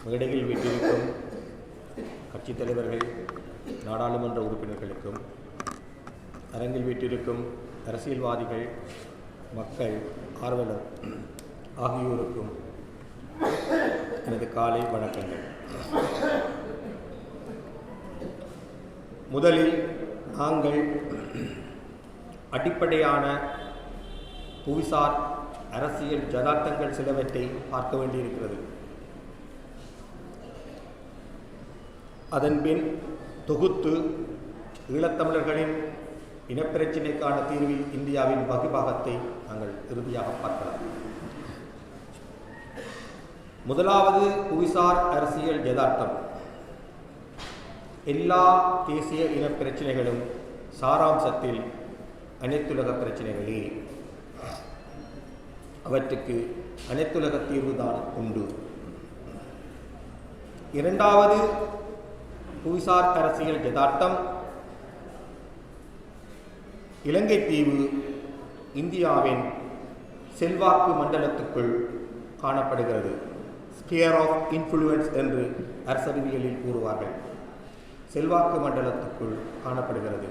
மேடையில் வீட்டிற்கும் கட்சித் தலைவர்கள், நாடாளுமன்ற உறுப்பினர்களுக்கும், அரங்கில் வீட்டிற்கும் அரசியல்வாதிகள், மக்கள், ஆர்வலர் ஆகியோருக்கும் எனது காலை வணக்கங்கள். முதலில் நாங்கள் அடிப்படையான புவிசார் அரசியல் யதார்த்தங்கள் சிலவற்றை பார்க்க வேண்டியிருக்கிறது. அதன்பின் தொகுத்து ஈழத்தமிழர்களின் இனப்பிரச்சினைக்கான தீர்வில் இந்தியாவின் வகிபாகத்தை நாங்கள் இறுதியாக பார்க்கலாம். முதலாவது புவிசார் அரசியல் யதார்த்தம். எல்லா தேசிய இனப்பிரச்சினைகளும் சாராம்சத்தில் அனைத்துலக பிரச்சினைகளே. அவற்றுக்கு அனைத்துலக தீர்வுதான் உண்டு. இரண்டாவது புவிசார் அரசியல் யதார்த்தம். இலங்கை தீவு இந்தியாவின் செல்வாக்கு மண்டலத்துக்குள் காணப்படுகிறது. ஸ்பியர் ஆஃப் இன்ஃப்ளூயன்ஸ் என்று அரசியலியலில் கூறுவார்கள். செல்வாக்கு மண்டலத்துக்குள் காணப்படுகிறது.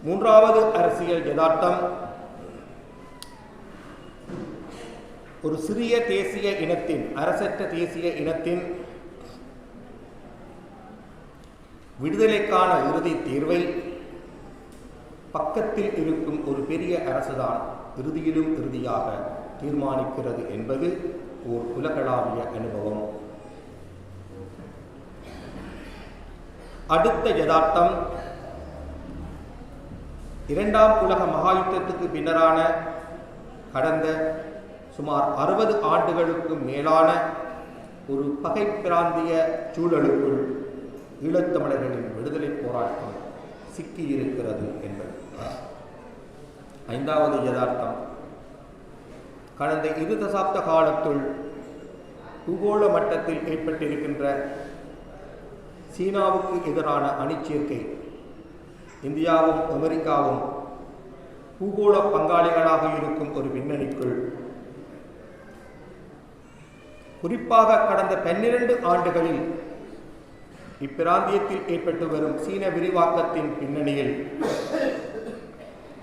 மூன்றாவது அரசியல் யதார்த்தம், ஒரு சிறிய தேசிய இனத்தின், அரசற்ற தேசிய இனத்தின் விடுதலைக்கான இறுதி தீர்வை பக்கத்தில் இருக்கும் ஒரு பெரிய அரசுதான் இறுதியிலும் இறுதியாக தீர்மானிக்கிறது என்பது ஓர் உலகளாவிய அனுபவம். அடுத்த யதார்த்தம், இரண்டாம் உலக மகாயுத்தத்துக்கு பின்னரான கடந்த சுமார் 60 ஆண்டுகளுக்கு மேலான ஒரு பகை பிராந்திய சூழலுக்குள் ஈழத்தமிழர்களின் விடுதலை போராட்டம் சிக்கியிருக்கிறது என்பது. ஐந்தாவது யதார்த்தம், கடந்த 2 தசாப்த காலத்துள் பூகோள மட்டத்தில் ஏற்பட்டிருக்கின்ற சீனாவுக்கு எதிரான அணிச்சேர்க்கை இந்தியாவும் அமெரிக்காவும் பூகோள பங்காளிகளாக இருக்கும் ஒரு பின்னணிக்குள், குறிப்பாக கடந்த 12 ஆண்டுகளில் இப்பிராந்தியத்தில் ஏற்பட்டு வரும் சீன விரிவாக்கத்தின் பின்னணியில்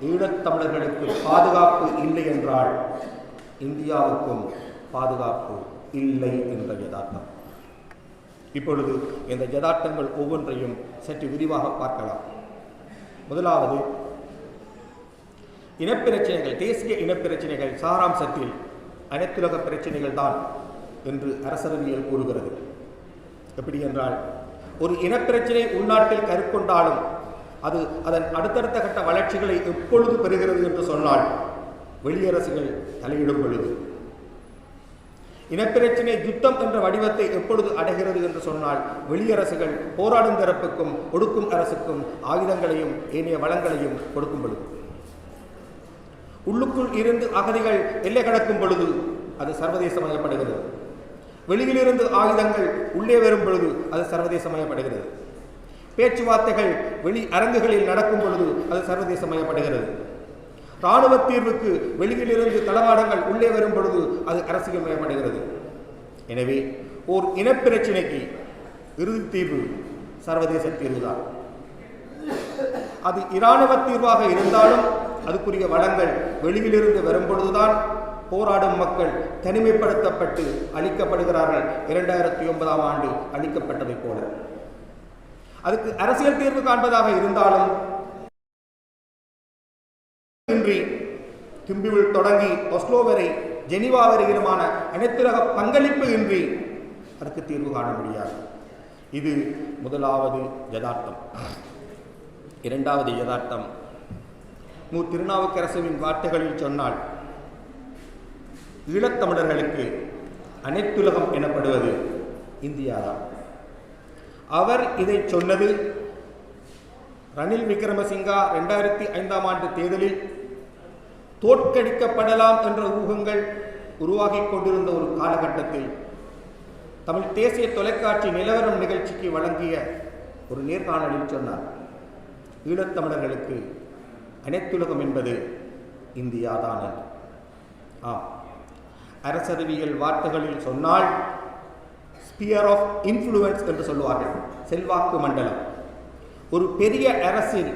ஈழத்தமிழர்களுக்கு பாதுகாப்பு இல்லை என்றால் இந்தியாவுக்கும் பாதுகாப்பு இல்லை என்ற யதார்த்தம். இப்பொழுது இந்த யதார்த்தங்கள் ஒவ்வொன்றையும் சற்று விரிவாக பார்க்கலாம். முதலாவது, இனப்பிரச்சனைகள், தேசிய இனப்பிரச்சனைகள் சாராம்சத்தில் அனைத்துலக பிரச்சனைகள் தான் என்று அரசியலியல் கூறுகிறது. எப்படி என்றால், ஒரு இனப்பிரச்சனை உள்நாட்டில் கருக்கொண்டாலும் அது அதன் அடுத்தடுத்த கட்ட வளர்ச்சிகளை எப்பொழுது பெறுகிறது என்று சொன்னால் வெளியரசுகள் தலையிடும் பொழுது. இனப்பிரச்சனை யுத்தம் என்ற வடிவத்தை எப்பொழுது அடைகிறது என்று சொன்னால் வெளியரசுகள் போராடும் தரப்புக்கும் ஒடுக்கும் அரசுக்கும் ஆயுதங்களையும் ஏனைய வளங்களையும் கொடுக்கும் பொழுது. உள்ளுக்குள் இருந்து அகதிகள் எல்லை கடக்கும் பொழுது அது சர்வதேசமயப்படுகிறது. வெளியிலிருந்து ஆயுதங்கள் உள்ளே வரும் பொழுது அது சர்வதேசமயப்படுகிறது. பேச்சுவார்த்தைகள் வெளி அரங்குகளில் நடக்கும் பொழுது அது சர்வதேசமயப்படுகிறது. இராணுவ தீர்வுக்கு வெளியிலிருந்து தளவாடங்கள் உள்ளே வரும் பொழுது அது அரசியல்மயப்படுகிறது. எனவே ஓர் இனப்பிரச்சினைக்கு இறுதி தீர்வு சர்வதேச தீர்வுதான். அது இராணுவ தீர்வாக இருந்தாலும் அதுக்குரிய வளங்கள் வெளியிலிருந்து வரும் பொழுதுதான் போராடும் மக்கள் தனிமைப்படுத்தப்பட்டு அளிக்கப்படுகிறார்கள். 2009ஆம் ஆண்டு அளிக்கப்பட்டதை போல. அதுக்கு அரசியல் தீர்வு காண்பதாக இருந்தாலும் இன்றி திம்பிவில் தொடங்கி ஒஸ்லோ வரை, ஜெனீவா வரையிலுமான அனைத்துலக பங்களிப்பு இன்றி அதற்கு தீர்வு காண முடியாது. இது முதலாவது யதார்த்தம். இரண்டாவது யதார்த்தம், திருநாவுக்கரசுவின் வார்த்தைகளில் சொன்னால், ஈழத்தமிழர்களுக்கு அனைத்துலகம் எனப்படுவது இந்தியாதான். அவர் இதை சொன்னது ரணில் விக்ரமசிங்கா 2005ஆம் ஆண்டு தேர்தலில் தோற்கடிக்கப்படலாம் என்ற ஊகங்கள் உருவாகி கொண்டிருந்த ஒரு காலகட்டத்தில் தமிழ் தேசிய தொலைக்காட்சி நிலவரம் நிகழ்ச்சிக்கு வழங்கிய ஒரு நேர்காணலில் சொன்னார், ஈழத்தமிழர்களுக்கு அனைத்துலகம் என்பது இந்தியாதான் என்று. ஆம், அரசறிவியல் வார்த்தைகளில் சொன்னால் ஸ்பியர் ஆஃப் இன்ஃப்ளூயன்ஸ் என்று சொல்லுவார்கள், செல்வாக்கு மண்டலம். ஒரு பெரிய அரசில்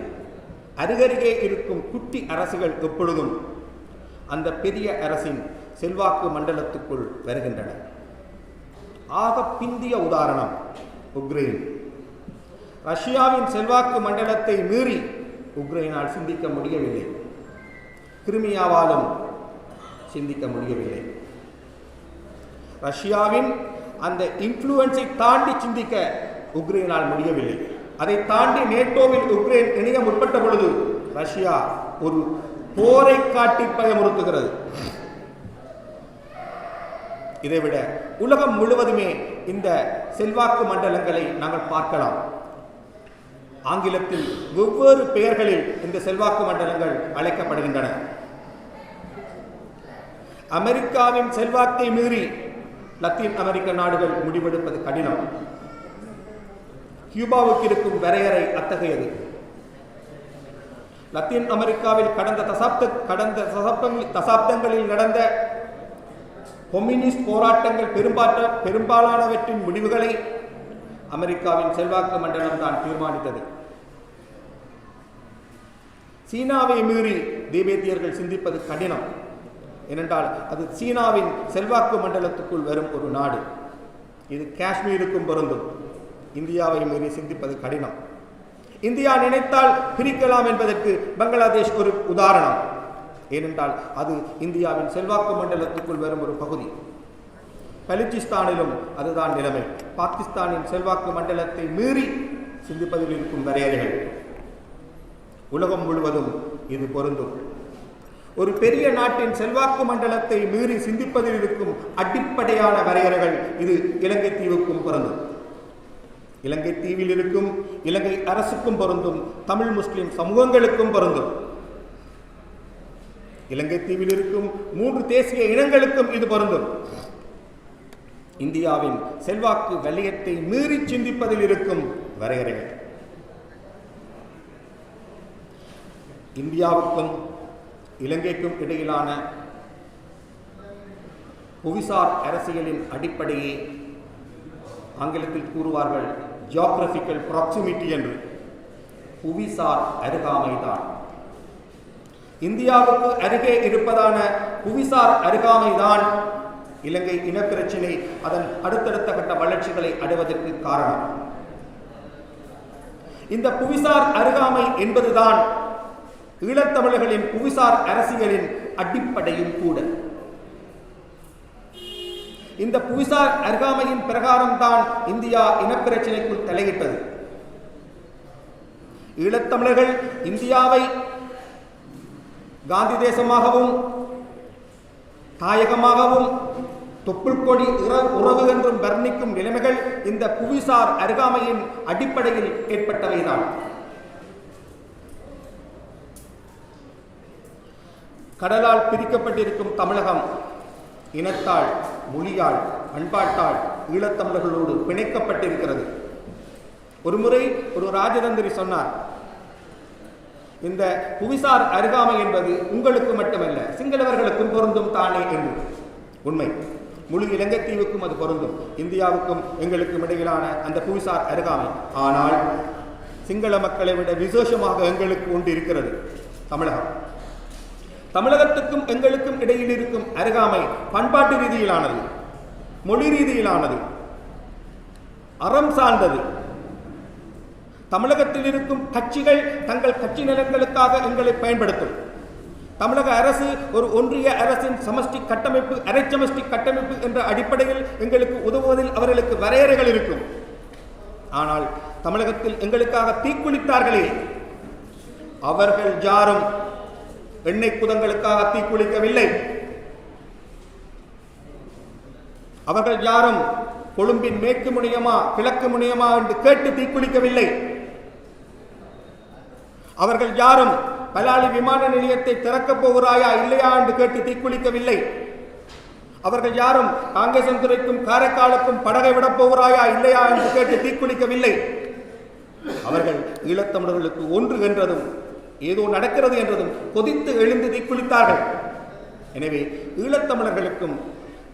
அருகருகே இருக்கும் குட்டி அரசுகள் எப்பொழுதும் அந்த பெரிய அரசின் செல்வாக்கு மண்டலத்துக்குள் வருகின்றன. ஆக பிந்திய உதாரணம் உக்ரைன். ரஷ்யாவின் செல்வாக்கு மண்டலத்தை மீறி உக்ரைனால் சிந்திக்க முடியவில்லை, கிரிமியாவாலும் சிந்திக்க முடியவில்லை. ரஷ்யாவின் அந்த இன்ஃப்ளூயன்ஸை தாண்டி சிந்திக்க உக்ரைனால் முடியவில்லை. அதை தாண்டி நேட்டோவில் உக்ரைன் இணைய முற்பட்ட பொழுது ரஷ்யா ஒரு போரை காட்டி பயமுறுத்துகிறது. இதைவிட உலகம் முழுவதுமே இந்த செல்வாக்கு மண்டலங்களை நாங்கள் பார்க்கலாம். ஆங்கிலத்தில் வெவ்வேறு பெயர்களில் இந்த செல்வாக்கு மண்டலங்கள் அழைக்கப்படுகின்றன. அமெரிக்காவின் செல்வாக்கை மீறி லத்தீன் அமெரிக்க நாடுகள் முடிவெடுப்பது கடினம். கியூபாவுக்கு இருக்கும் வரையறை அத்தகையது. லத்தீன் அமெரிக்காவில் கடந்த தசாப்தங்களில் நடந்த கம்யூனிஸ்ட் போராட்டங்கள் பெரும்பாலானவற்றின் முடிவுகளை அமெரிக்காவின் செல்வாக்கு மண்டலம் தான் தீர்மானித்தது. சீனாவை மீறி திபெத்தியர்கள் சிந்திப்பது கடினம். ஏனென்றால் அது சீனாவின் செல்வாக்கு மண்டலத்துக்குள் வரும் ஒரு நாடு. இது காஷ்மீருக்கும் பொருந்தும். இந்தியாவை மீறி சிந்திப்பது கடினம். இந்தியா நினைத்தால் பிரிக்கலாம் என்பதற்கு பங்களாதேஷ் ஒரு உதாரணம். ஏனென்றால் அது இந்தியாவின் செல்வாக்கு மண்டலத்துக்குள் வரும் ஒரு பகுதி. பலுச்சிஸ்தானிலும் அதுதான் நிலைமை. பாகிஸ்தானின் செல்வாக்கு மண்டலத்தை மீறி சிந்திப்பதில் இருக்கும் வரையறைகள் உலகம் முழுவதும் இது பொருந்தும். ஒரு பெரிய நாட்டின் செல்வாக்கு மண்டலத்தை மீறி சிந்திப்பதில் இருக்கும் அடிப்படையான வரையறைகள் இது இலங்கை தீவுக்கும் பொருந்தும். இலங்கை தீவில் இருக்கும் இலங்கை அரசுக்கும் பொருந்தும், தமிழ் முஸ்லிம் சமூகங்களுக்கும் பொருந்தும். இலங்கை தீவில் இருக்கும் 3 தேசிய இனங்களுக்கும் இது பொருந்தும். இந்தியாவின் செல்வாக்கு வலயத்தை மீறி சிந்திப்பதில் இருக்கும் வரையறைகள் இந்தியாவுக்கும் இலங்கைக்கும் இடையிலான புவிசார் அரசியலின் அடிப்படையே ஆங்கிலத்தில் கூறுவார்கள் ஜியோகிராபிக்கல் ப்ராக்சிமிட்டி என்று. புவிசார் அருகாமைதான். இந்தியாவுக்கு அருகே இருப்பதான புவிசார் அருகாமைதான் இலங்கை இனப்பிரச்சினை அதன் அடுத்தடுத்த கட்ட வளர்ச்சிகளை அடைவதற்கு காரணம். இந்த புவிசார் அருகாமை என்பதுதான் ஈழத்தமிழர்களின் புவிசார் அரசியலின் அடிப்படையும் கூட. இந்த புவிசார் அருகாமையின் பிரகாரம் தான் இந்தியா இனப்பிரச்சினைக்குள் தலையிட்டது. ஈழத்தமிழர்கள் இந்தியாவை காந்தி தேசமாகவும் தாயகமாகவும் தொப்புள் கொடி உறவு என்றும் வர்ணிக்கும் நிலைமைகள் இந்த புவிசார் அருகாமையின் அடிப்படையில் ஏற்பட்டவைதான். கடலால் பிரிக்கப்பட்டிருக்கும் தமிழகம் இனத்தால், மொழியால், பண்பாட்டால் ஈழத்தமிழர்களோடு பிணைக்கப்பட்டிருக்கிறது. ஒரு முறை ஒரு ராஜதந்திரி சொன்னார், இந்த புவிசார் அருகாமை என்பது உங்களுக்கு மட்டுமல்ல சிங்களவர்களுக்கும் பொருந்தும் தானே என்று. உண்மை, முழு இலங்கை தீவுக்கும் அது பொருந்தும், இந்தியாவுக்கும் எங்களுக்கும் இடையிலான அந்த புவிசார் அருகாமை. ஆனால் சிங்கள மக்களை விட விசேஷமாக எங்களுக்கு ஒன்று இருக்கிறது, தமிழகம். தமிழகத்துக்கும் எங்களுக்கும் இடையில் இருக்கும் அருகாமை பண்பாட்டு ரீதியிலானது, மொழி ரீதியிலானது, அறம் சார்ந்தது. தமிழகத்தில் இருக்கும் கட்சிகள் தங்கள் கட்சி நலன்களுக்காக எங்களை பயன்படுத்தும். தமிழக அரசு ஒரு ஒன்றிய அரசின் சமஷ்டி கட்டமைப்பு, அரை சமஷ்டி கட்டமைப்பு என்ற அடிப்படையில் எங்களுக்கு உதவுவதில் அவர்களுக்கு வரையறைகள் இருக்கும். ஆனால் தமிழகத்தில் எங்களுக்காக தீக்குளித்தார்களே, அவர்கள் யாரும் எண்ணெய் குதங்களுக்காக தீக்குளிக்கவில்லை. அவர்கள் யாரும் கொழும்பின் மேற்கு முனையமா கிழக்கு முனையமா என்று கேட்டு தீக்குளிக்கவில்லை. அவர்கள் யாரும் பலாலி விமான நிலையத்தை திறக்கப் போகிறாயா இல்லையா என்று கேட்டு தீக்குளிக்கவில்லை. அவர்கள் யாரும் காங்கேசன்துறைக்கும் காரைக்காலுக்கும் படகை விடப் போகிறாயா இல்லையா என்று கேட்டு தீக்குளிக்கவில்லை. அவர்கள் ஈழத்தமிழர்களுக்கு ஒன்று என்றதும் ஏதோ நடக்கிறது என்றதும் கொதித்து எழுந்து தீக்குளித்தார்கள். எனவே ஈழத்தமிழர்களுக்கும்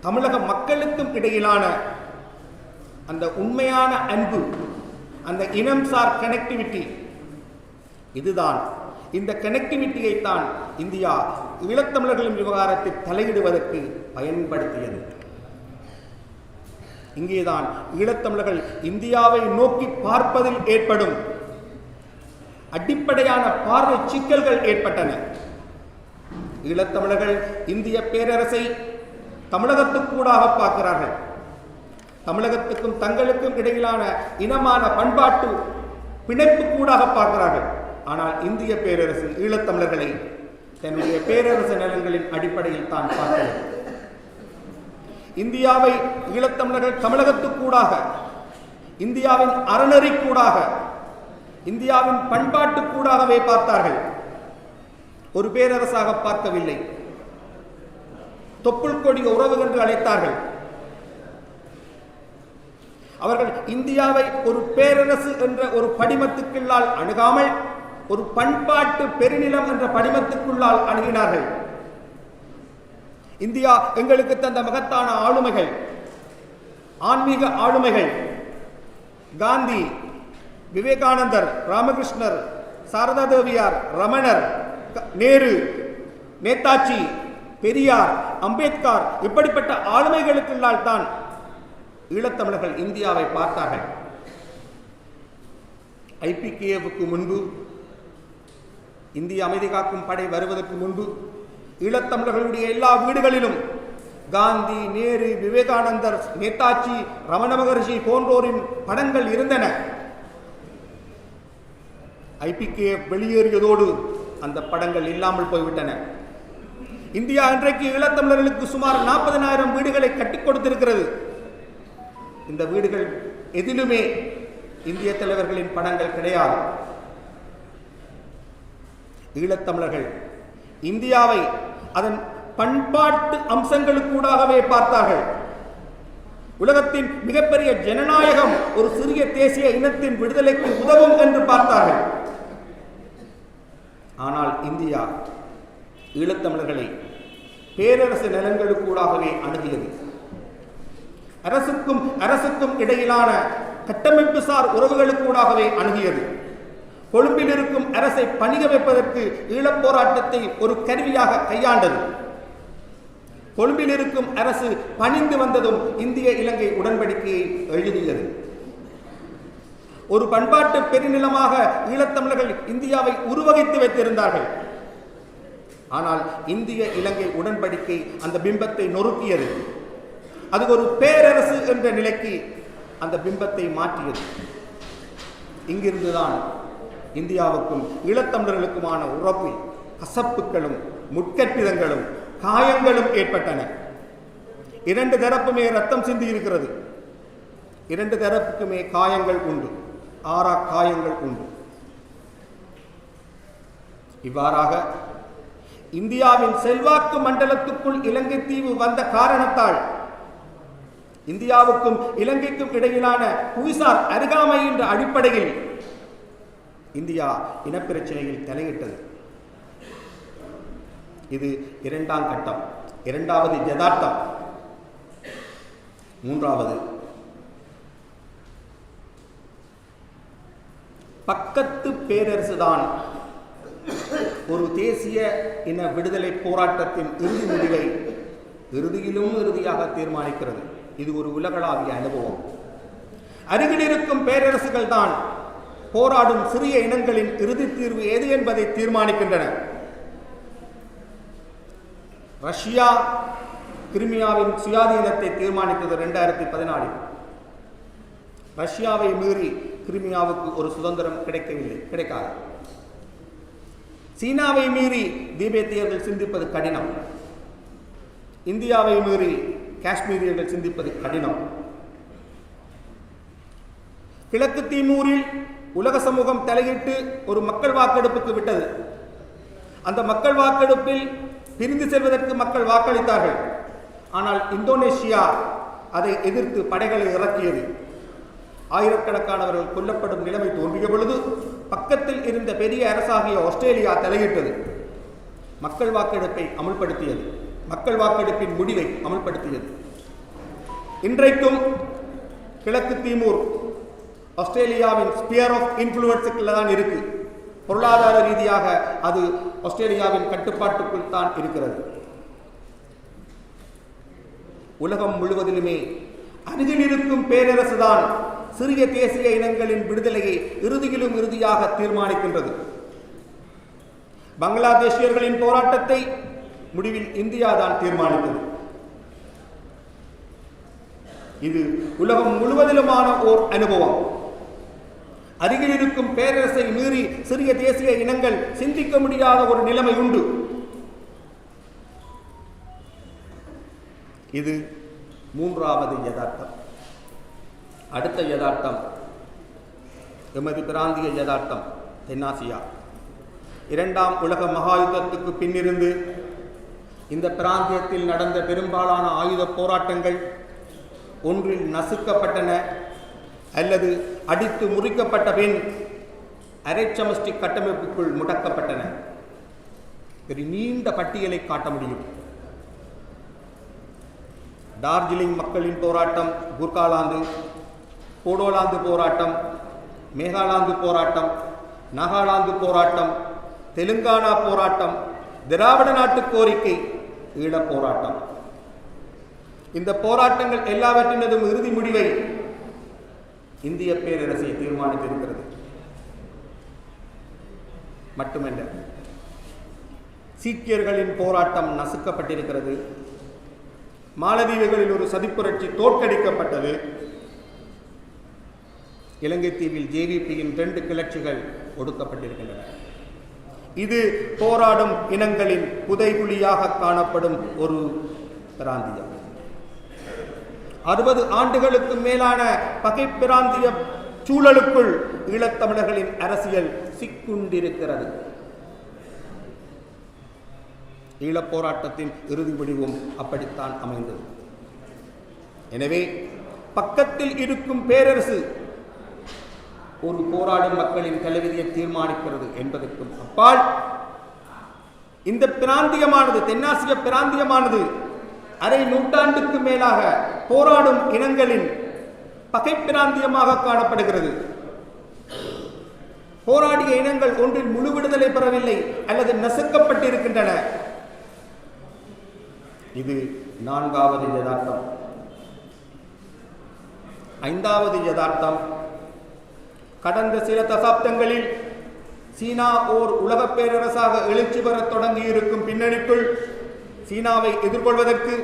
தமிழக மக்களுக்கும் இடையிலான அந்த உண்மையான அன்பு, அந்த இனம் சார் கனெக்டிவிட்டி, இதுதான். இந்த கனெக்டிவிட்டியை தான் இந்தியா ஈழத்தமிழர்களின் விவகாரத்தில் தலையிடுவதற்கு பயன்படுத்தியது. இங்கேதான் ஈழத்தமிழர்கள் இந்தியாவை நோக்கி பார்ப்பதில் ஏற்படும் அடிப்படையான பார்வை சிக்கல்கள் ஏற்பட்டன. ஈழத்தமிழர்கள் இந்திய பேரரசை தமிழகத்துக்கூடாக பார்க்கிறார்கள். தமிழகத்துக்கும் தங்களுக்கும் இடையிலான இனமான பண்பாட்டு பிணைப்பு கூடாக பார்க்கிறார்கள். ஆனால் இந்திய பேரரசு ஈழத்தமிழர்களை தன்னுடைய பேரரசு நிலங்களின் அடிப்படையில் தான் பார்க்கிறது. இந்தியாவை ஈழத்தமிழர்கள் தமிழகத்துக்கூடாக, இந்தியாவின் அறநெறிக்கூடாக, இந்தியாவின் பண்பாட்டுக்கூடாகவே பார்த்தார்கள். ஒரு பேரரசாக பார்க்கவில்லை. தொப்புள் கொடி உறவு என்று அழைத்தார்கள். அவர்கள் இந்தியாவை ஒரு பேரரசு என்ற ஒரு படிமத்துக்குள்ளால் அணுகாமல் ஒரு பண்பாட்டு பெருநிலம் என்ற படிமத்துக்குள்ளால் அணுகினார்கள். இந்தியா எங்களுக்கு தந்த மகத்தான ஆளுமைகள், ஆன்மீக ஆளுமைகள், காந்தி, விவேகானந்தர், ராமகிருஷ்ணர், சாரதா தேவியார், ரமணர், நேரு, நேதாஜி, பெரியார், அம்பேத்கர், இப்படிப்பட்ட ஆளுமைகளுக்குள்ளால் தான் ஈழத்தமிழர்கள் இந்தியாவை பார்த்தார்கள். ஐபிகேவுக்கு முன்பு, இந்திய அமைதி காக்கும் படை வருவதற்கு முன்பு ஈழத்தமிழர்களுடைய எல்லா வீடுகளிலும் காந்தி, நேரு, விவேகானந்தர், நேதாஜி, ரமண மகரிஷி போன்றோரின் படங்கள் இருந்தன. ஐபிகே வெளியேறியதோடு அந்த படங்கள் இல்லாமல் போய்விட்டன. இந்தியா இன்றைக்கு ஈழத்தமிழர்களுக்கு சுமார் 40,000 வீடுகளை கட்டிக் கொடுத்திருக்கிறது. இந்த வீடுகள் எதிலுமே இந்திய தலைவர்களின் படங்கள் கிடையாது. ஈழத்தமிழர்கள் இந்தியாவை அதன் பண்பாட்டு அம்சங்களுக்கூடாகவே பார்த்தார்கள். உலகத்தின் மிகப்பெரிய ஜனநாயகம் ஒரு சிறிய தேசிய இனத்தின் விடுதலைக்கு உதவும் என்று பார்த்தார்கள். ஆனால் இந்தியா ஈழத்தமிழர்களை பேரரசு நிலங்களுக்கூடாகவே அணுகியது. அரசுக்கும் இடையிலான கட்டமைப்பு சார் உறவுகளுக்கூடாகவே அணுகியது. கொழும்பில் இருக்கும் அரசை பணிக வைப்பதற்கு ஈழப் போராட்டத்தை ஒரு கருவியாக கையாண்டது. கொழும்பில் இருக்கும் அரசு பணிந்து வந்ததும் இந்திய இலங்கை உடன்படிக்கையை எழுதியது. ஒரு பண்பாட்டு பெருநிலமாக ஈழத்தமிழர்கள் இந்தியாவை உருவகித்து வைத்திருந்தார்கள். ஆனால் இந்திய இலங்கை உடன்படிக்கை அந்த பிம்பத்தை நொறுக்கியது. அது ஒரு பேரரசு என்ற நிலைக்கு அந்த பிம்பத்தை மாற்றியது. இங்கிருந்துதான் இந்தியாவுக்கும் ஈழத்தமிழர்களுக்குமான உறப்பில் கசப்புகளும் முட்கற்பிதங்களும் காயங்களும் ஏற்பட்டன. 2 தரப்புமே ரத்தம் சிந்தி இருக்கிறது. 2 தரப்புக்குமே காயங்கள் உண்டு, ஆறா காயங்கள் உண்டு. இவ்வாறாக இந்தியாவின் செல்வாக்கு மண்டலத்துக்குள் இலங்கை தீவு வந்த காரணத்தால் இந்தியாவுக்கும் இலங்கைக்கும் இடையிலான புவிசார் அருகாமை என்ற அடிப்படையில் இந்தியா இனப்பிரச்சனையில் தலையிட்டது. இது 2ஆம் கட்டம். 2வது யதார்த்தம். 3வது பக்கத்து பேரரசுதான் ஒரு தேசிய இன விடுதலை போராட்டத்தின் இறுதி முடிவை இறுதியாக தீர்மானிக்கிறது. இது ஒரு உலகளாவிய அனுபவம். அருகில் இருக்கும் பேரரசுகள் தான் போராடும் சிறிய இனங்களின் இறுதி தீர்வு எது என்பதை தீர்மானிக்கின்றன. ரஷ்யா கிரிமியாவின் சுயாதீனத்தை தீர்மானித்தது 2014. ரஷ்யாவை மீறி கிரிமியாவுக்கு ஒரு சுதந்திரம் கிடைக்காது. சீனாவை மீறி திபெத்தியர்கள் சிந்திப்பது கடினம். இந்தியாவை மீறி காஷ்மீரியர்கள் சிந்திப்பது கடினம். கிழக்கு தீமூரில் உலக சமூகம் தலையிட்டு ஒரு மக்கள் வாக்கெடுப்புக்கு விட்டது. அந்த மக்கள் வாக்கெடுப்பில் பிரிந்து செல்வதற்கு மக்கள் வாக்களித்தார்கள். ஆனால் இந்தோனேஷியா அதை எதிர்த்து படைகளை இறக்கியது. ஆயிரக்கணக்கானவர்கள் கொல்லப்படும் நிலைமை தோன்றிய பொழுது பக்கத்தில் இருந்த பெரிய அரசாகிய ஆஸ்திரேலியா தலையிட்டது. மக்கள் வாக்கெடுப்பை அமுல்படுத்தியது. மக்கள் வாக்கெடுப்பின் முடிவை அமுல்படுத்தியது. இன்றைக்கும் கிழக்கு தீமூர் ஆஸ்திரேலியாவின் ஸ்பியர் ஆஃப் இன்ஃப்ளூயன்ஸுக்குள்ள தான் இருக்கு. பொருளாதார ரீதியாக அது ஆஸ்திரேலியாவின் கட்டுப்பாட்டுக்குள் தான் இருக்கிறது. உலகம் முழுவதிலுமே அருகில் இருக்கும் பேரரசுதான் சிறிய தேசிய இனங்களின் விடுதலையை இறுதியிலும் இறுதியாக தீர்மானிக்கின்றது. பங்களாதேஷியர்களின் போராட்டத்தை முடிவில் இந்தியா தான் தீர்மானித்தது. இது உலகம் முழுவதிலுமான ஓர் அனுபவம். அருகில் இருக்கும் பேரரசை மீறி சிறிய தேசிய இனங்கள் சிந்திக்க முடியாத ஒரு நிலைமை உண்டு. இது மூன்றாவது யதார்த்தம். அடுத்த யதார்த்தம் எமது பிராந்திய யதார்த்தம் தென்னாசியா. இரண்டாம் உலக மகாயுத்தத்துக்கு பின்னிருந்து இந்த பிராந்தியத்தில் நடந்த பெரும்பாலான ஆயுத போராட்டங்கள் ஒன்றில் நசுக்கப்பட்டன அல்லது அடித்து முறிக்கப்பட்ட பின் அரைச்சமஷ்டி கட்டமைப்புக்குள் முடக்கப்பட்டன. ஒரு நீண்ட பட்டியலை காட்ட முடியும். டார்ஜிலிங் மக்களின் போராட்டம், குர்காலாந்து, போடோலாந்து போராட்டம், மேகாலாந்து போராட்டம், நாகாலாந்து போராட்டம், தெலுங்கானா போராட்டம், திராவிட நாட்டு கோரிக்கை, ஈழப் போராட்டம். இந்த போராட்டங்கள் எல்லாவற்றினதும் இறுதி முடிவை இந்திய பேரரசை தீர்மானித்திருக்கிறது. மட்டுமல்ல, சீக்கியர்களின் போராட்டம் நசுக்கப்பட்டிருக்கிறது. மாலதீவுகளில் ஒரு சதிப்புரட்சி தோற்கடிக்கப்பட்டது. இலங்கை தீவில் ஜேவிபியின் 2 கிளர்ச்சிகள் ஒடுக்கப்பட்டிருக்கின்றன. இது போராடும் இனங்களின் புதைகுழியாக காணப்படும் ஒரு பிராந்தியம். 60 ஆண்டுகளுக்கு மேலான பகை பிராந்திய சூழலுக்குள் ஈழத்தமிழர்களின் அரசியல் சிக்குண்டிருக்கிறது. ஈழப் போராட்டத்தின் இறுதி முடிவும் அப்படித்தான் அமைந்தது. எனவே பக்கத்தில் இருக்கும் பேரரசு ஒரு போராடும் மக்களின் தலைவிதியை தீர்மானிக்கிறது என்பதற்கும் அப்பால் இந்த பிராந்தியமானது, தென்னாசிய பிராந்தியமானது அரை நூற்றாண்டுக்கு மேலாக போராடும் இனங்களின் பகை பிராந்தியமாக காணப்படுகிறது. போராடிய இனங்கள் ஒன்றில் முழு விடுதலை பெறவில்லை அல்லது நசுக்கப்பட்டிருக்கின்றன. இது 4வது யதார்த்தம். 5வது யதார்த்தம், கடந்த சில தசாப்தங்களில் சீனா ஓர் உலக பேரரசாக எழுச்சி பெறத் தொடங்கியிருக்கும் பின்னணிக்குள் சீனாவை எதிர்கொள்வதற்கு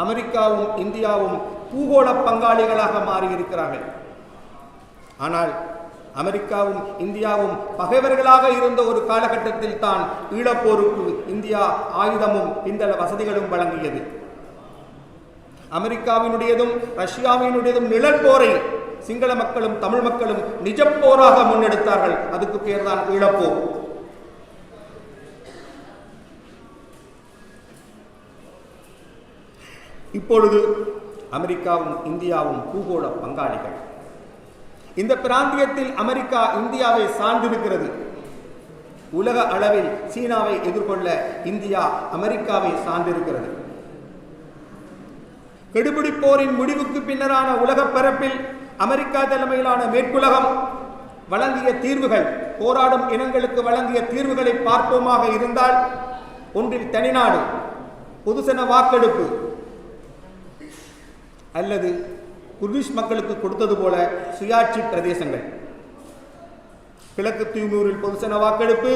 அமெரிக்காவும் இந்தியாவும் பூகோள பங்காளிகளாக மாறியிருக்கிறார்கள். ஆனால் அமெரிக்காவும் இந்தியாவும் பகைவர்களாக இருந்த ஒரு காலகட்டத்தில் தான் ஈழப்போருக்கு இந்தியா ஆயுதமும் பிந்தள வசதிகளும் வழங்கியது. அமெரிக்காவினுடையதும் ரஷ்யாவினுடையதும் நிழல் போரை சிங்கள மக்களும் தமிழ் மக்களும் நிஜப்போராக முன்னெடுத்தார்கள். அதுக்கு பேர் தான் ஈழப்போர். இப்பொழுது அமெரிக்காவும் இந்தியாவும் பூகோள பங்காளிகள். இந்த பிராந்தியத்தில் அமெரிக்கா இந்தியாவை சார்ந்திருக்கிறது. உலக அளவில் சீனாவை எதிர்கொள்ள இந்தியா அமெரிக்காவை சார்ந்திருக்கிறது. கெடுபிடி போரின் முடிவுக்கு பின்னரான உலக பரப்பில் அமெரிக்கா தலைமையிலான மேற்குலகம் வழங்கிய தீர்வுகள், போராடும் இனங்களுக்கு வழங்கிய தீர்வுகளை பார்ப்போமாக இருந்தால், ஒன்றில் தனிநாடு, பொதுசன வாக்கெடுப்பு அல்லது குர்திஷ் மக்களுக்கு கொடுத்தது போல சுயாட்சி பிரதேசங்கள். கிழக்கு தீமூரில் பொதுசன வாக்கெடுப்பு,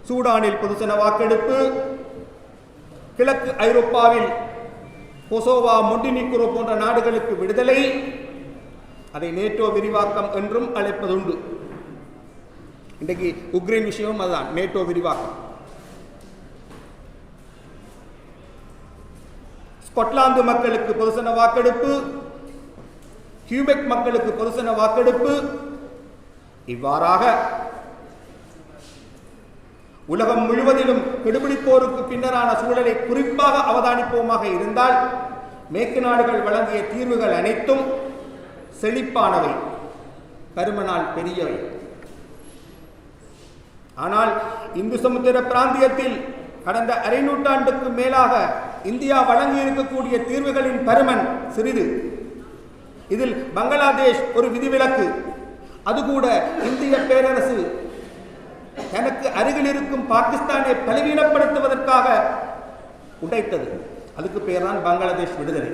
சூடானில் பொதுசன வாக்கெடுப்பு, கிழக்கு ஐரோப்பாவில் கொசோவா, மொண்டினிக்ரோ போன்ற நாடுகளுக்கு விடுதலை, அதை நேட்டோ விரிவாக்கம் என்றும் அழைப்பதுண்டு. இன்றைக்கு உக்ரைன் விஷயம் அதுதான், நேட்டோ விரிவாக்கம். ஸ்காட்லாந்து மக்களுக்கு பொதுசன வாக்கெடுப்பு, கியூபெக் மக்களுக்கு பொதுசன வாக்கெடுப்பு. இவ்வாறாக உலகம் முழுவதிலும் கெடுபிடிப்போருக்கு பின்னரான சூழலை குறிப்பாக அவதானிப்போமாக இருந்தால், மேற்கு நாடுகள் வழங்கிய தீர்வுகள் அனைத்தும் செழிப்பானவை, பருமனால் பெரியவை. ஆனால் இந்து சமுத்திர பிராந்தியத்தில் கடந்த அரை நூற்றாண்டுக்கு மேலாக இந்தியா வழங்கி இருக்கக்கூடிய தீர்வுகளின் பருமன் சிறிது. இதில் பங்களாதேஷ் ஒரு விதிவிலக்கு. அதுகூட இந்திய பேரரசு தனக்கு அருகில் இருக்கும் பாகிஸ்தானை பலவீனப்படுத்துவதற்காக உடைத்தது. அதுக்கு பேர் தான் பங்களாதேஷ் விடுதலை.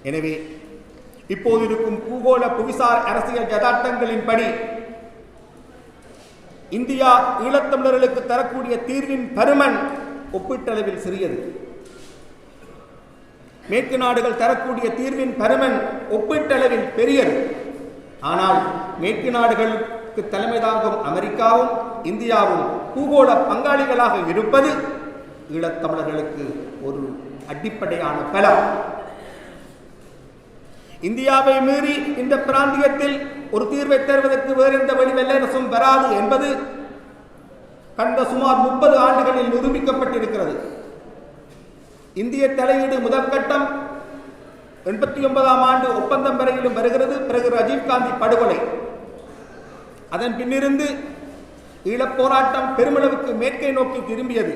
எனவே இப்போது இருக்கும் பூகோள புவிசார் அரசியல் யதார்த்தங்களின்படி இந்தியா ஈழத்தமிழர்களுக்கு தரக்கூடிய தீர்வின் பருமன் ஒப்பீட்டளவில் சிறியது. மேற்கு நாடுகள் தரக்கூடிய தீர்வின் பருமன் ஒப்பீட்டளவில் பெரியது. ஆனால் மேற்கு நாடுகளுக்கு தலைமை தாங்கும் அமெரிக்காவும் இந்தியாவும் பூகோள பங்காளிகளாக இருப்பது ஈழத்தமிழர்களுக்கு ஒரு அடிப்படையான பலம். இந்தியாவை மீறி இந்த பிராந்தியத்தில் ஒரு தீர்வை தருவதற்கு வேறு எந்த வழிவல்லரசும் வராது என்பது கடந்த சுமார் 30 ஆண்டுகளில் நிரூபிக்கப்பட்டிருக்கிறது. இந்திய தலையீடு முதல் கட்டம் 89ஆம் ஆண்டு ஒப்பந்தம் வரையிலும் வருகிறது. பிறகு ராஜீவ்காந்தி படுகொலை. அதன் பின்னிருந்து ஈழப் போராட்டம் பெருமளவுக்கு மேற்கை நோக்கி திரும்பியது.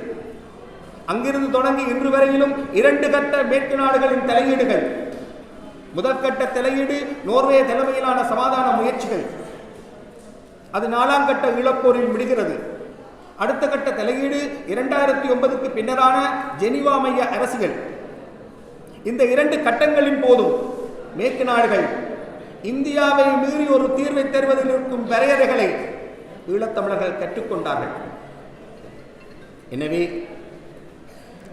அங்கிருந்து தொடங்கி இன்று வரையிலும் 2 கட்ட மேற்கு நாடுகளின் தலையீடுகள். முதற்கட்ட தலையீடு நோர்வே தலைமையிலான சமாதான முயற்சிகள். அது 4ஆம் கட்ட ஈழப்போரில் முடிகிறது. அடுத்த கட்ட தலையீடு 2009க்கு பின்னரான ஜெனீவா மைய அரசியல். இந்த 2 கட்டங்களின் போதும் மேற்கு நாடுகள் இந்தியாவை மீறி ஒரு தீர்வை தருவதில் இருக்கும் வரையறைகளை ஈழத்தமிழர்கள் கற்றுக்கொண்டார்கள். எனவே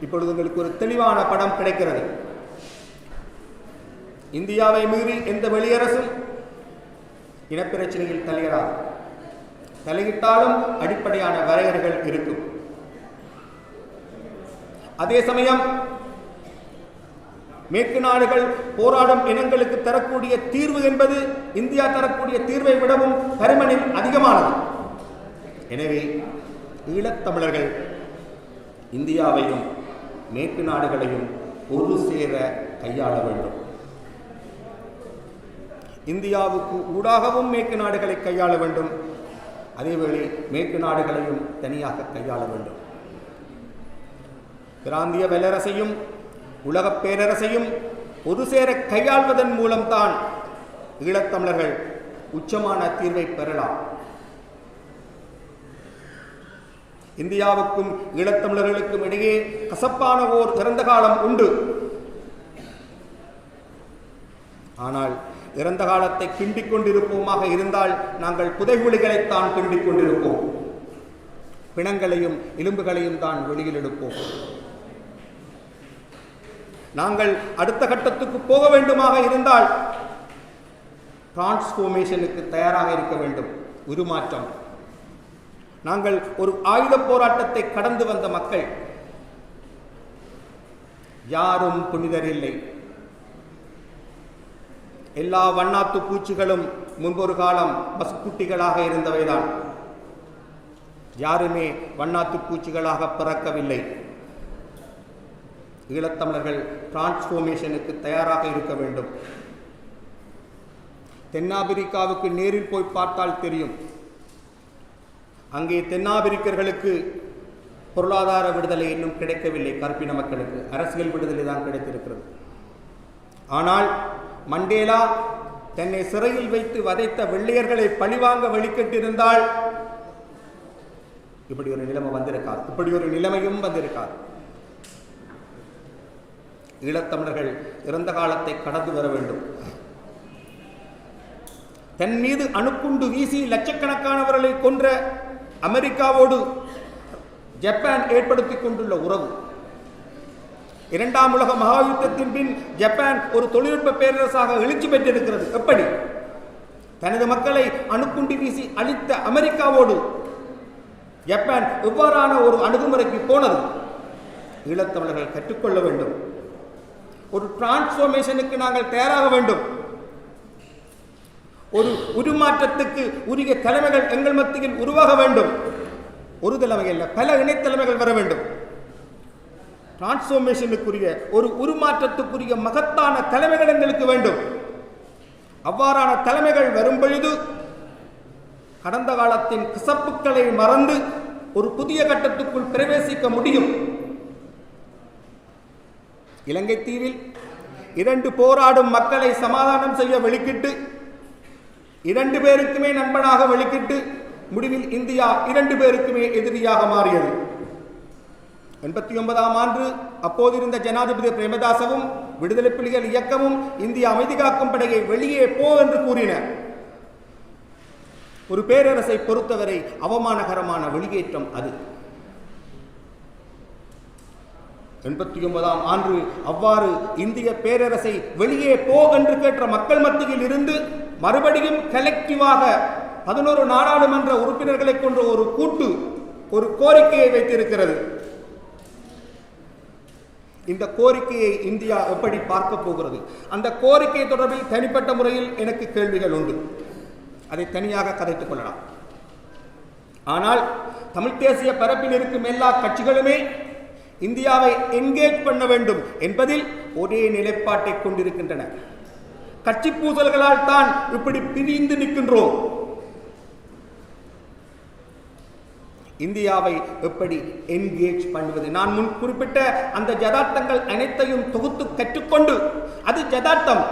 இப்பொழுது உங்களுக்கு ஒரு தெளிவான படம் கிடைக்கிறது. இந்தியாவை மீறி எந்த வெளியரசும் இனப்பிரச்சனையில் தலையிடாது. தலையிட்டாலும் அடிப்படையான வரையறைகள் இருக்கும். அதே சமயம் மேற்கு நாடுகள் போராடும் இனங்களுக்கு தரக்கூடிய தீர்வு என்பது இந்தியா தரக்கூடிய தீர்வை விடவும் பருமனில் அதிகமானது. எனவே ஈழத்தமிழர்கள் இந்தியாவையும் மேற்கு நாடுகளையும் ஒரு சேர கையாள வேண்டும். இந்தியாவுக்கு ஊடாகவும் மேற்கு நாடுகளை கையாள வேண்டும். அதேவேளை மேற்கு நாடுகளையும் தனியாக கையாள வேண்டும். பிராந்திய வல்லரசையும் உலகப் பேரரசையும் ஒரு சேர கையாள்வதன் மூலம்தான் ஈழத்தமிழர்கள் உச்சமான தீர்வை பெறலாம். இந்தியாவுக்கும் ஈழத்தமிழர்களுக்கும் இடையே கசப்பான ஓர் இறந்த காலம் உண்டு. ஆனால் இறந்த காலத்தை கிண்டிக் கொண்டிருப்போமாக இருந்தால் நாங்கள் புதைகுழிகளைத்தான் கிண்டிக் கொண்டிருப்போம். பிணங்களையும் எலும்புகளையும் தான் வெளியில் எடுப்போம். நாங்கள் அடுத்த கட்டத்துக்கு போக வேண்டுமாக இருந்தால் டிரான்ஸ்ஃபர்மேஷனுக்கு தயாராக இருக்க வேண்டும். உருமாற்றம். நாங்கள் ஒரு ஆயுத போராட்டத்தை கடந்து வந்த மக்கள். யாரும் புனிதரில்லை. எல்லா வண்ணாத்து பூச்சிகளும் முன்பொரு காலம் பஸ்குட்டிகளாக இருந்தவைதான். யாருமே வண்ணாத்து பூச்சிகளாக பிறக்கவில்லை. ஈழத்தமிழர்கள் டிரான்ஸ்ஃபர்மேஷனுக்கு தயாராக இருக்க வேண்டும். தென்னாப்பிரிக்காவுக்கு நேரில் போய் பார்த்தால் தெரியும். அங்கே தென்னாப்பிரிக்கர்களுக்கு பொருளாதார விடுதலை இன்னும் கிடைக்கவில்லை. கற்பின மக்களுக்கு அரசியல் விடுதலை தான் கிடைத்திருக்கிறது. ஆனால் மண்டேலா தன்னை சிறையில் வைத்து வதைத்த வெள்ளையர்களை பழிவாங்க வெளிக்கட்டிருந்தால் இப்படி ஒரு நிலைமை வந்திருக்காது. இப்படி ஒரு நிலைமையும் வந்திருக்காது. ஈழத்தமிழர்கள் இறந்த காலத்தை கடந்து வர வேண்டும். தன் மீது அணுக்குண்டு வீசி லட்சக்கணக்கானவர்களை கொன்ற அமெரிக்காவோடு ஜப்பான் ஏற்படுத்திக் கொண்டுள்ள உறவு. 2ஆம் உலக மகா யுத்தத்தின் பின் ஜப்பான் ஒரு தொழில்நுட்ப பேரரசாக எழுச்சி பெற்றிருக்கிறது. எப்படி? தனது மக்களை அணுக்குண்டு வீசி அழித்த அமெரிக்காவோடு ஜப்பான் எவ்வாறான ஒரு அணுகுமுறைக்கு போனது? ஈழத்தமிழர்கள் கற்றுக்கொள்ள வேண்டும். ஒரு டிரான்ஸ்ஃபர்மேஷனுக்கு நாங்கள் தயாராக வேண்டும். ஒரு உருமாற்றத்துக்கு உரிய தலைமைகள் எங்கள் மத்தியில் உருவாக வேண்டும். ஒரு தலைமை அல்ல, பல இணைத்தலைமைகள் வர வேண்டும். டிரான்ஸ்ஃபர்மேஷனுக்குரிய ஒரு உருமாற்றத்துக்குரிய மகத்தான தலைமைகள் எங்களுக்கு வேண்டும். அவ்வாறான தலைமைகள் வரும் பொழுது கடந்த காலத்தின் கசப்புக்களை மறந்து ஒரு புதிய கட்டத்துக்குள் பிரவேசிக்க முடியும். இலங்கை தீவில் 2 போராடும் மக்களை சமாதானம் செய்ய வெளிக்கிட்டு 2 பேருக்குமே நண்பனாக வெளிக்கிட்டு முடிவில் இந்தியா 2 பேருக்குமே எதிரியாக மாறியது. 89ஆம் ஆண்டு அப்போதிருந்த ஜனாதிபதி பிரேமதாசவும் விடுதலை புலிகள் இயக்கமும் இந்திய அமைதி காக்கும் படையை வெளியே போ என்று கூறின. ஒரு பேரரசை பொறுத்தவரை அவமானகரமான வெளியேற்றம் அது. 89ஆம் ஆண்டு அவ்வாறு இந்திய பேரரசை வெளியே போ என்று கேட்ட மக்கள் மத்தியில் இருந்து மறுபடியும் கலெக்டிவாக 11 நாடாளுமன்ற உறுப்பினர்களை கொண்ட ஒரு கோரிக்கையை வைத்திருக்கிறது. இந்த கோரிக்கையை இந்தியா எப்படி பார்க்க போகிறது? அந்த கோரிக்கை தொடர்பில் தனிப்பட்ட முறையில் எனக்கு கேள்விகள் உண்டு. அதை தனியாக கதைத்துக் கொள்ளலாம். ஆனால் தமிழ் தேசிய பரப்பில் இருக்கும் எல்லா கட்சிகளுமே இந்தியாவை என்கேஜ் பண்ண வேண்டும் என்பதில் ஒரே நிலைப்பாட்டை கொண்டிருக்கின்றன. கட்சி பூசல்களால் தான் இப்படி பிரிந்து நிற்கின்றோம். இந்தியாவை எப்படி என்கேஜ் பண்ணுவது? நான் முன் குறிப்பிட்ட அந்த ஜதார்த்தங்கள் அனைத்தையும் தொகுத்து கற்றுக்கொண்டு, அது ஜதார்த்தம்,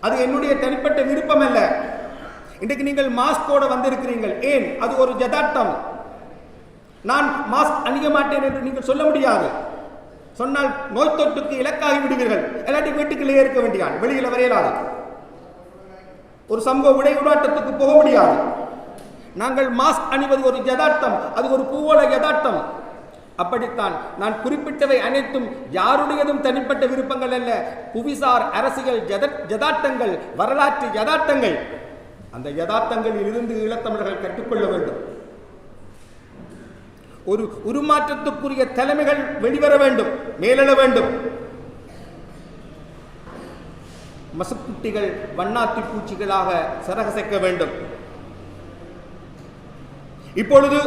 அது என்னுடைய தனிப்பட்ட விருப்பம் அல்ல. இன்றைக்கு நீங்கள் மாஸ்கோட வந்திருக்கிறீர்கள், ஏன்? அது ஒரு ஜதார்த்தம். நான் மாஸ்க் அணிய மாட்டேன் என்று நீங்கள் சொல்ல முடியாது. சொன்னால் நோய் தொற்றுக்கு இலக்காகி விடுவீர்கள். எல்லாத்தையும் வீட்டுக்குள்ளே இருக்க வேண்டியான், வெளியில் வரையலாது. ஒரு சமூக உடை உடாட்டத்துக்கு போக முடியாது. நாங்கள் மாஸ்க் அணிவது ஒரு யதார்த்தம், அது ஒரு பூவோட யதார்த்தம். அப்படித்தான் நான் குறிப்பிட்டவை அனைத்தும் யாருடையதும் தனிப்பட்ட விருப்பங்கள் அல்ல, புவிசார் அரசியல் யதார்த்தங்கள், வரலாற்று யதார்த்தங்கள். அந்த யதார்த்தங்களில் இருந்து ஈழத்தமிழர்கள் கற்றுக்கொள்ள வேண்டும். ஒரு உருமாற்றத்துக்குரிய தலைமைகள் வெளிவர வேண்டும், மேலெழ வேண்டும். மசுக்குட்டிகள் வண்ணாத்தி பூச்சிகளாக சரகசைக்க வேண்டும். இப்பொழுது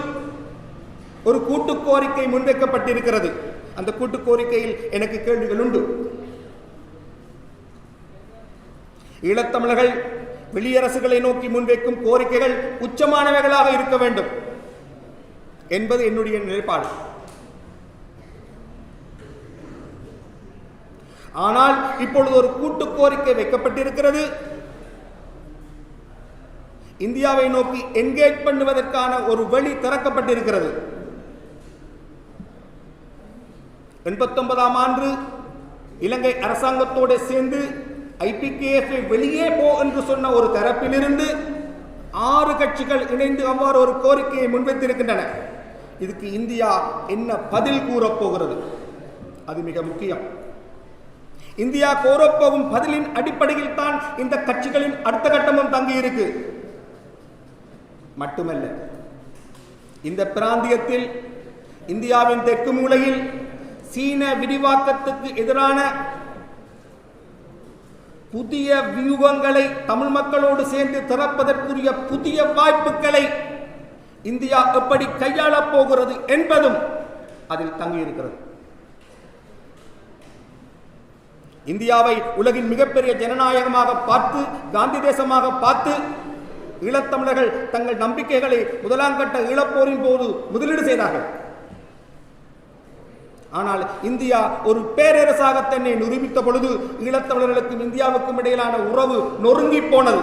ஒரு கூட்டு கோரிக்கை முன்வைக்கப்பட்டிருக்கிறது. அந்த கூட்டு கோரிக்கையில் எனக்கு கேள்விகள் உண்டு. ஈழத்தமிழர்கள் வெளியரசுகளை நோக்கி முன்வைக்கும் கோரிக்கைகள் உச்சமானவைகளாக இருக்க வேண்டும் என்பது என்னுடைய நிலைப்பாடு. ஆனால் இப்பொழுது ஒரு கூட்டு கோரிக்கை வைக்கப்பட்டிருக்கிறது. இந்தியாவை நோக்கி என்கேஜ் பண்ணுவதற்கான ஒரு வழி திறக்கப்பட்டிருக்கிறது. 89ஆம் ஆண்டு இலங்கை அரசாங்கத்தோடு சேர்ந்து IPKF வெளியே போ என்று சொன்ன ஒரு தரப்பிலிருந்து 6 கட்சிகள் இணைந்து அவ்வாறு ஒரு கோரிக்கையை முன்வைத்திருக்கின்றன. இதுக்கு இந்தியா என்ன பதில் கூறப்போகிறது? அது மிக முக்கியம். இந்தியா கோரப்போகும் பதிலின் அடிப்படையில் தான் இந்த கட்சிகளின் அடுத்த கட்டமும் தங்கியிருக்கு. மட்டுமல்ல, இந்த பிராந்தியத்தில் இந்தியாவின் தெற்கு மூலையில் சீன விரிவாக்கத்துக்கு எதிரான புதிய வியூகங்களை தமிழ் மக்களோடு சேர்ந்து திறப்பதற்குரிய புதிய வாய்ப்புகளை இந்தியா எப்படி கையாளப் போகிறது என்பதும் அதில் தங்கியிருக்கிறது. இந்தியாவை உலகின் மிகப்பெரிய ஜனநாயகமாக பார்த்து, காந்தி தேசமாக பார்த்து ஈழத்தமிழர்கள் தங்கள் நம்பிக்கைகளை முதலாம் கட்ட ஈழப்போரின் போது முதலீடு செய்தார்கள். ஆனால் இந்தியா ஒரு பேரரசாக தன்னை நிரூபித்த பொழுது ஈழத்தமிழர்களுக்கும் இந்தியாவுக்கும் இடையிலான உறவு நொறுங்கி போனது.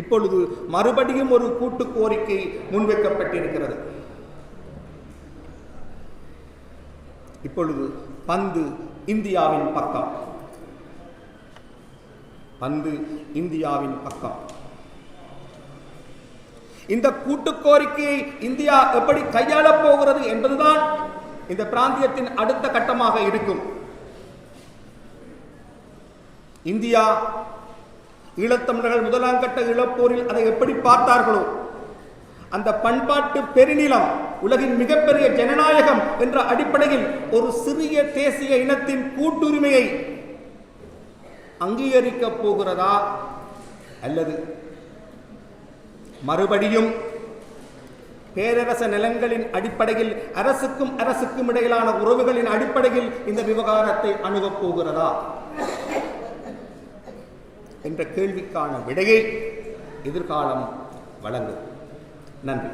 இப்பொழுது மறுபடியும் ஒரு கூட்டு கோரிக்கை முன்வைக்கப்பட்டிருக்கிறது. இப்பொழுது பந்து இந்தியாவின் பக்கம். பந்து இந்தியாவின் பக்கம். இந்த கூட்டு கோரிக்கையை இந்தியா எப்படி கையாளப் போகிறது என்பதுதான் இந்த பிராந்தியத்தின் அடுத்த கட்டமாக இருக்கும். இந்தியா ஈழத்தமிழர்கள் முதலாம் கட்ட ஈழப்போரில் அதை எப்படி பார்த்தார்களோ, அந்த பண்பாட்டு பெருநிலம், உலகின் மிகப்பெரிய ஜனநாயகம் என்ற அடிப்படையில் ஒரு சிறிய தேசிய இனத்தின் கூட்டுரிமையை அங்கீகரிக்கப் போகிறதா, அல்லது மறுபடியும் பேரரச நிலங்களின் அடிப்படையில் அரசுக்கும் இடையிலான உறவுகளின் அடிப்படையில் இந்த விவகாரத்தை அணுகப் போகிறதா என்ற கேள்விக்கான விடையை எதிர்காலம் வழங்கும். நன்றி.